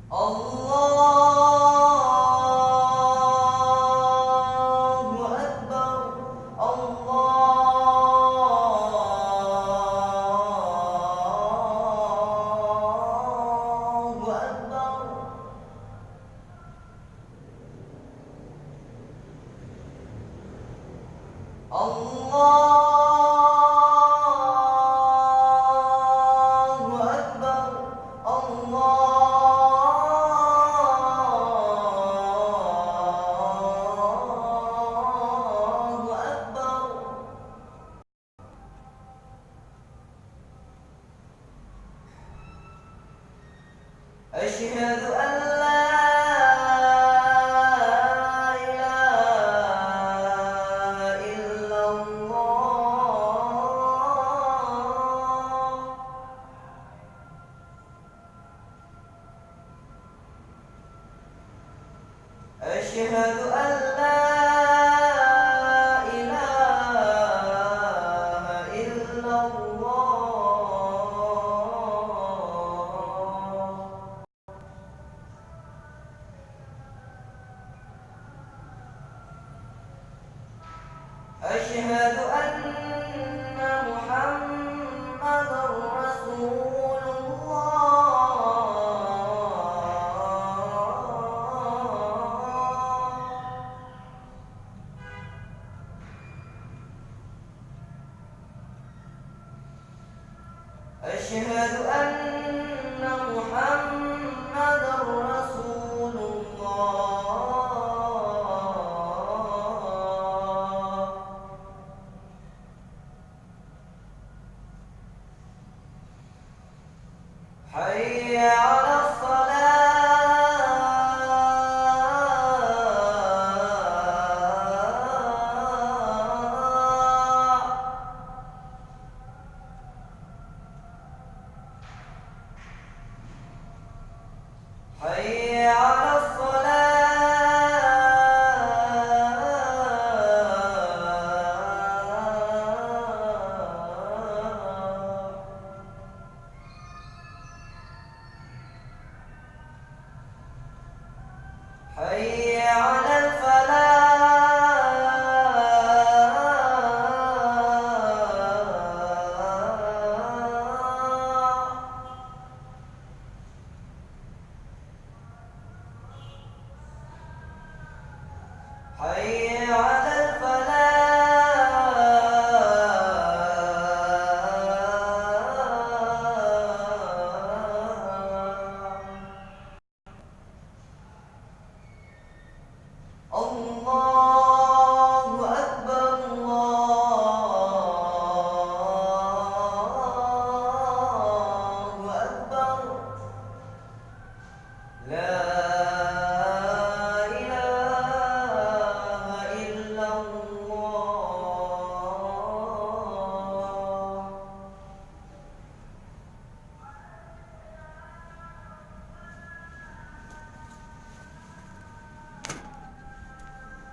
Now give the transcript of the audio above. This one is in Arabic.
الله أكبر. الله أكبر. الله أكبر. الله أكبر. أشهد أن لا إله إلا الله. أشهد أن لا إله إلا الله. أشهد أن محمدًا رسول الله. أشهد أن محمدًا رسول الله. حي على الصلاة. حي على الصلاة. حي على الفلاح. حي